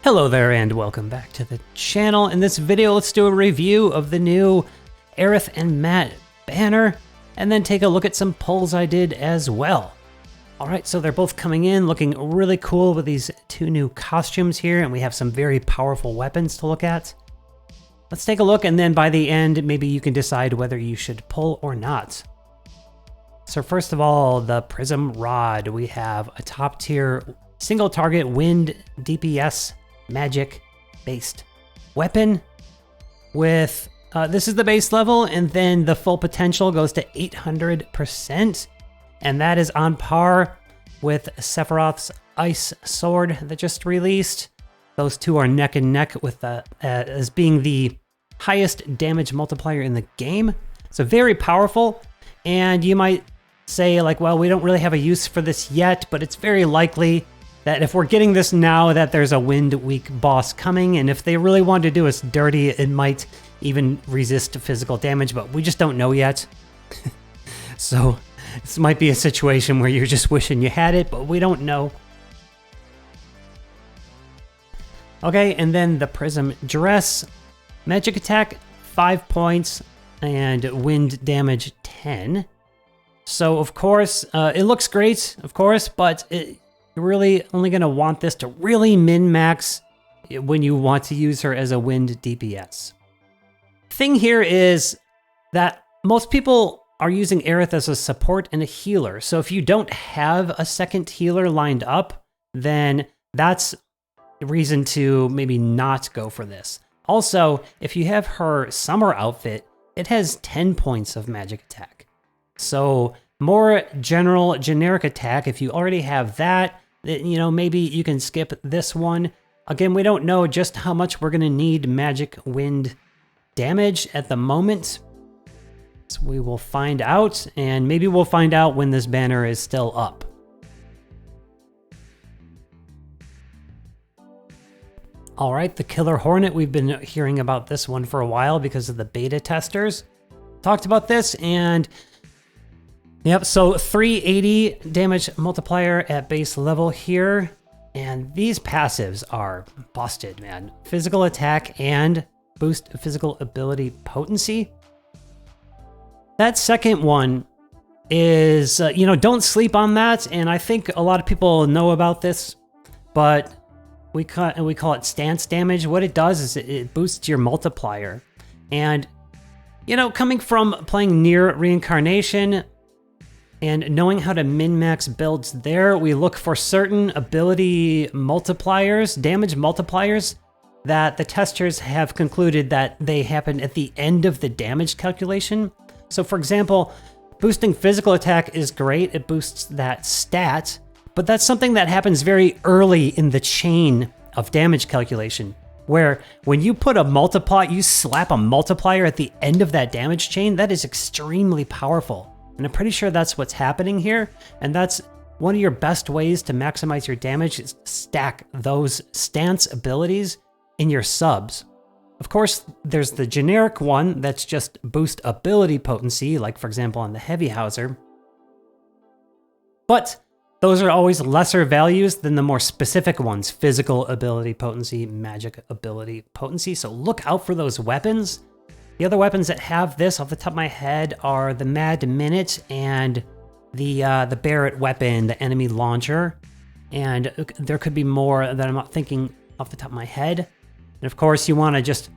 Hello there and welcome back to the channel. In this video, let's do a review of the new Aerith and Matt banner and then take a look at some pulls I did as well. Alright, so they're both coming in looking really cool with these two new costumes here, and we have some very powerful weapons to look at. Let's take a look, and then by the end, maybe you can decide whether you should pull or not. So first of all, the Prism Rod. We have a top tier single target wind DPS magic based weapon with this is the base level, and then the full potential goes to 800%, and that is on par with Sephiroth's Ice Sword that just released. Those two are neck and neck with as being the highest damage multiplier in the game. So very powerful, and you might say like, well, we don't really have a use for this yet, but it's very likely that if we're getting this now, that there's a wind weak boss coming, and if they really want to do us dirty, it might even resist physical damage, but we just don't know yet. So this might be a situation where you're just wishing you had it, but we don't know. Okay, and then the Prism Dress. Magic attack 5 points and wind damage 10. So of course, it looks great, of course, but you're really only going to want this to really min-max when you want to use her as a wind DPS. Thing here is that most people are using Aerith as a support and a healer. So if you don't have a second healer lined up, then that's a reason to maybe not go for this. Also, if you have her summer outfit, it has 10 points of magic attack. So more general, generic attack, if you already have that, you know, maybe you can skip this one. Again, we don't know just how much we're going to need magic wind damage at the moment. So we will find out, and maybe we'll find out when this banner is still up. All right, the Killer Hornet, we've been hearing about this one for a while because of the beta testers. Talked about this, and yep, so 380 damage multiplier at base level here, and these passives are busted, man. Physical attack and boost physical ability potency. That second one is, don't sleep on that, and I think a lot of people know about this, but we call it stance damage. What it does is it boosts your multiplier. And, coming from playing Nier Reincarnation and knowing how to min-max builds there, we look for certain ability multipliers, damage multipliers, that the testers have concluded that they happen at the end of the damage calculation. So for example, boosting physical attack is great. It boosts that stat, but that's something that happens very early in the chain of damage calculation, where when you put you slap a multiplier at the end of that damage chain, that is extremely powerful. And I'm pretty sure that's what's happening here. And that's one of your best ways to maximize your damage is stack those stance abilities in your subs. Of course, there's the generic one that's just boost ability potency, like for example on the Heavy Hauser. But those are always lesser values than the more specific ones, physical ability potency, magic ability potency. So look out for those weapons. The other weapons that have this off the top of my head are the Mad Minute and the Barrett weapon, the enemy launcher. And there could be more that I'm not thinking off the top of my head. And of course, you want to just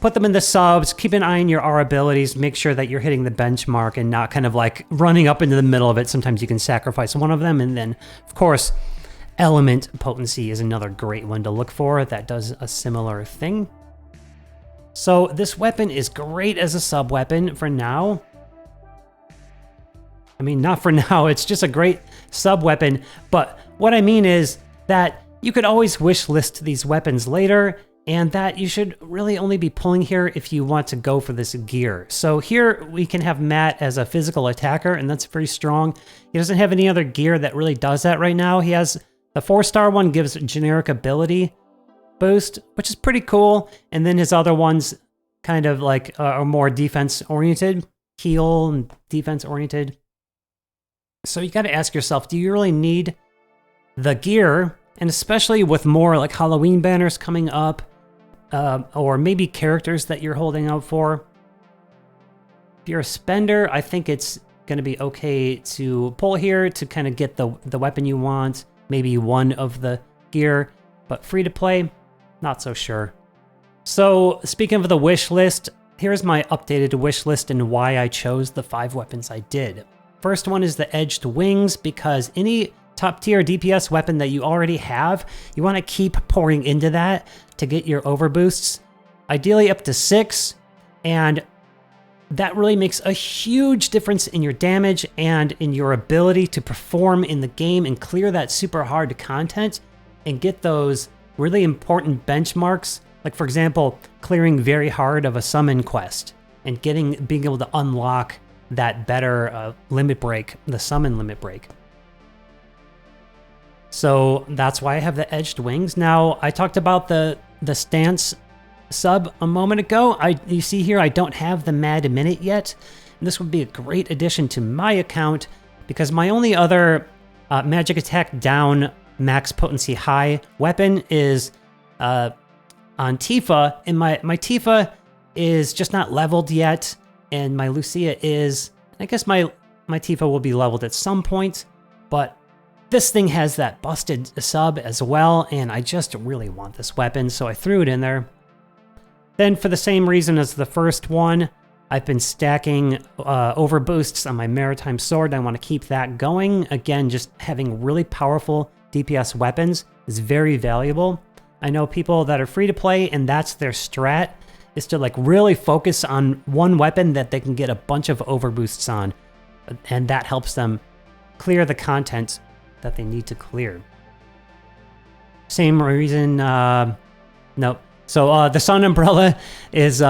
put them in the subs, keep an eye on your R abilities, make sure that you're hitting the benchmark and not kind of like running up into the middle of it. Sometimes you can sacrifice one of them. And then, of course, element potency is another great one to look for that does a similar thing. So this weapon is great as a sub weapon for now. I mean, not for now, it's just a great sub weapon. But what I mean is that you could always wish list these weapons later, and that you should really only be pulling here if you want to go for this gear. So here we can have Matt as a physical attacker, and that's very strong. He doesn't have any other gear that really does that right now. He has the 4-star one gives generic ability boost, which is pretty cool. And then his other ones kind of like are more defense oriented, heal and defense oriented. So you got to ask yourself, do you really need the gear And especially with more like Halloween banners coming up, or maybe characters that you're holding out for. If you're a spender, I think it's going to be okay to pull here to kind of get the weapon you want, maybe one of the gear, but free to play, not so sure. So speaking of the wish list, here's my updated wish list and why I chose the 5 weapons I did. First one is the edged wings, because any top tier DPS weapon that you already have, you want to keep pouring into that to get your overboosts, ideally up to 6, and that really makes a huge difference in your damage and in your ability to perform in the game and clear that super hard content and get those really important benchmarks. Like for example, clearing very hard of a summon quest and being able to unlock that better limit break, the summon limit break. So that's why I have the edged wings. Now, I talked about the stance sub a moment ago. You see here, I don't have the Mad Minute yet. And this would be a great addition to my account because my only other magic attack down max potency high weapon is on Tifa, and my Tifa is just not leveled yet, and my Lucia is. I guess my Tifa will be leveled at some point, but this thing has that busted sub as well, and I just really want this weapon, so I threw it in there. Then for the same reason as the first one, I've been stacking overboosts on my Maritime Sword, and I want to keep that going. Again, just having really powerful DPS weapons is very valuable. I know people that are free to play, and that's their strat, is to like really focus on one weapon that they can get a bunch of overboosts on, and that helps them clear the content that they need to clear. Same reason, nope. So the Sun Umbrella is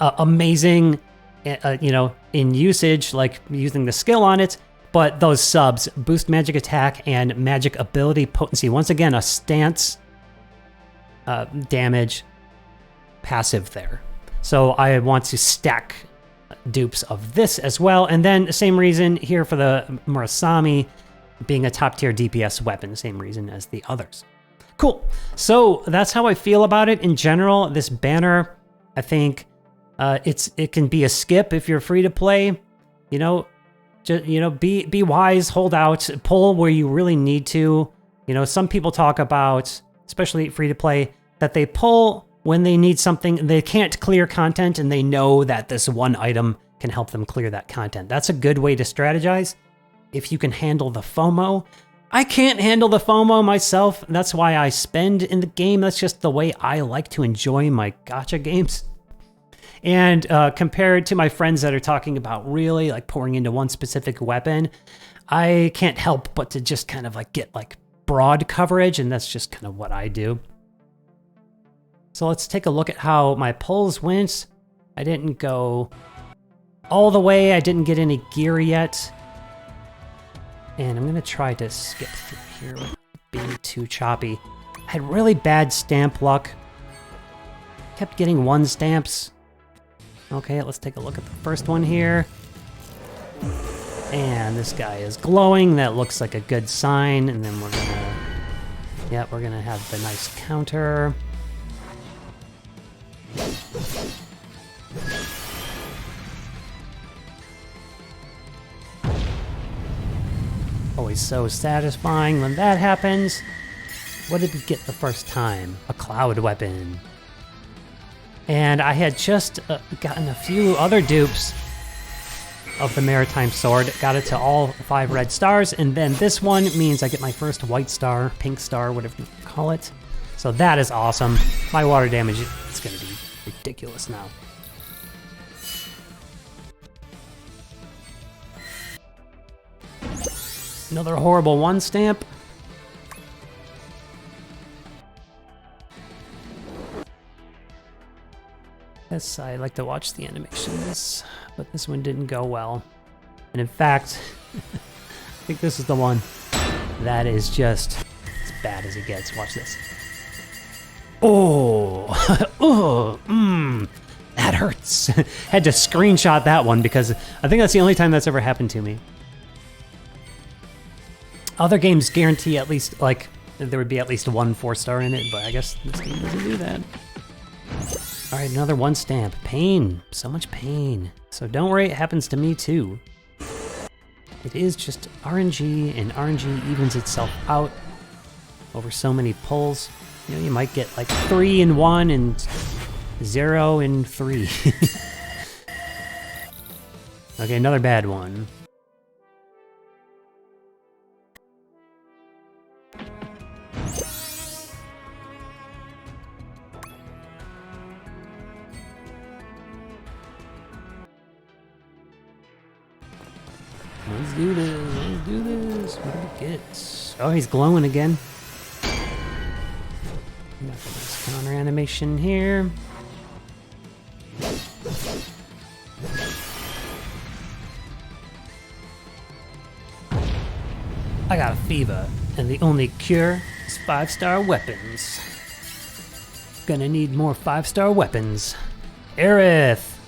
amazing, you know, in usage, like using the skill on it, but those subs, boost magic attack and magic ability potency. Once again, a stance damage passive there. So I want to stack dupes of this as well. And then same reason here for the Murasami being a top tier DPS weapon, same reason as the others. Cool. So that's how I feel about it in general. This banner, I think it can be a skip if you're free to play. You know, just, you know, be wise, hold out, pull where you really need to. You know, some people talk about, especially free to play, that they pull when they need something, they can't clear content, and they know that this one item can help them clear that content. That's a good way to strategize if you can handle the FOMO. I can't handle the FOMO myself. That's why I spend in the game. That's just the way I like to enjoy my gacha games. And compared to my friends that are talking about really like pouring into one specific weapon, I can't help but to just kind of like get like broad coverage, and that's just kind of what I do. So let's take a look at how my pulls went. I didn't go all the way. I didn't get any gear yet. And I'm gonna try to skip through here without being too choppy. I had really bad stamp luck. Kept getting 1 stamps. Okay, let's take a look at the first one here. And this guy is glowing. That looks like a good sign. And then we're gonna have the nice counter. Always so satisfying when that happens. What did we get the first time? A cloud weapon. And I had just gotten a few other dupes of the Maritime Sword. Got it to all 5 red stars, and then this one means I get my first white star, pink star, whatever you call it. So that is awesome. My water damage is going to be ridiculous now. Another horrible 1 stamp. Yes, I like to watch the animations, but this one didn't go well. And in fact, I think this is the one that is just as bad as it gets. Watch this. Oh, that hurts. Had to screenshot that one because I think that's the only time that's ever happened to me. Other games guarantee at least like there would be at least one 4-star in it, but I guess this game doesn't do that. All right, another 1 stamp. Pain, so much pain. So don't worry, it happens to me too. It is just RNG, and RNG evens itself out over so many pulls. You know, you might get like 3 in 1 and 0 in 3. Okay, another bad one. Let's do this, let's do this. What do we get? Oh, he's glowing again. Got a nice counter animation here. I got a fever, and the only cure is 5-star weapons. Gonna need more 5-star weapons. Aerith!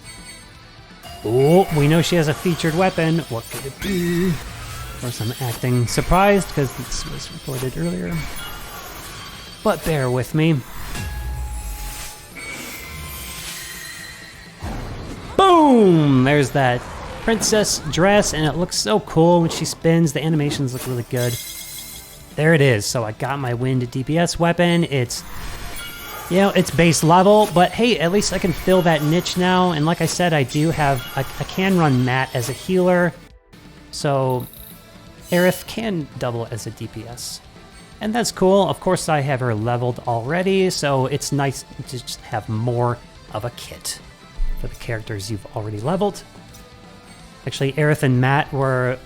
Oh, we know she has a featured weapon. What could it be? Of course, I'm acting surprised because this was reported earlier. But bear with me. Boom! There's that princess dress, and it looks so cool when she spins. The animations look really good. There it is. So I got my wind DPS weapon. It's, you know, it's base level, but hey, at least I can fill that niche now. And like I said, I can run Matt as a healer. So Aerith can double as a DPS. And that's cool. Of course, I have her leveled already, so it's nice to just have more of a kit for the characters you've already leveled. Actually, Aerith and Matt were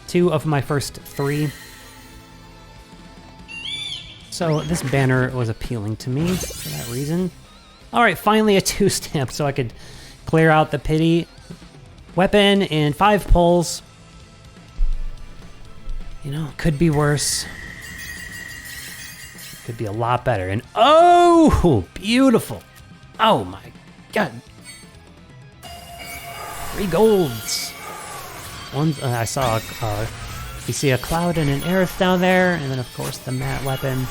2 of my first 3. So this banner was appealing to me for that reason. All right, finally a 2 stamp so I could clear out the pity weapon in 5 pulls. You know, could be worse. Could be a lot better. And oh, beautiful. Oh my God. 3 golds. One, I saw, you see a cloud and an Aerith down there, and then of course the Matt weapon.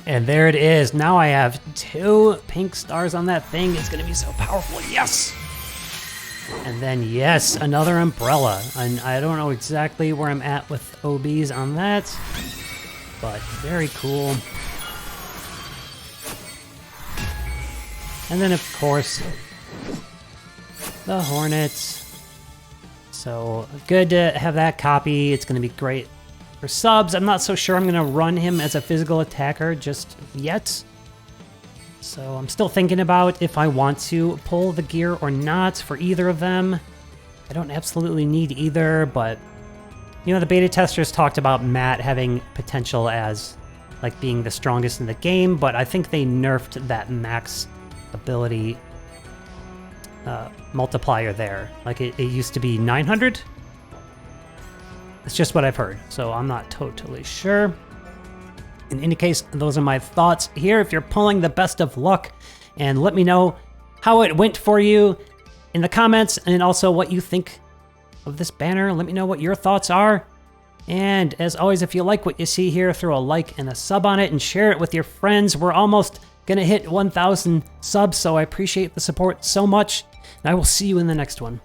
And there it is. Now I have 2 pink stars on that thing. It's gonna be so powerful. Yes! And then yes, another umbrella. And I don't know exactly where I'm at with OBs on that, but very cool. And then of course, the Hornets. So good to have that copy. It's gonna be great for subs. I'm not so sure I'm gonna run him as a physical attacker just yet. So I'm still thinking about if I want to pull the gear or not for either of them. I don't absolutely need either, but you know, the beta testers talked about Matt having potential as like being the strongest in the game, but I think they nerfed that max ability multiplier there. Like it used to be 900. It's just what I've heard, so I'm not totally sure. In any case, those are my thoughts here. If you're pulling, the best of luck, and let me know how it went for you in the comments, and also what you think of this banner. Let me know what your thoughts are. And as always, if you like what you see here, throw a like and a sub on it and share it with your friends. We're almost gonna hit 1,000 subs, so I appreciate the support so much, and I will see you in the next one.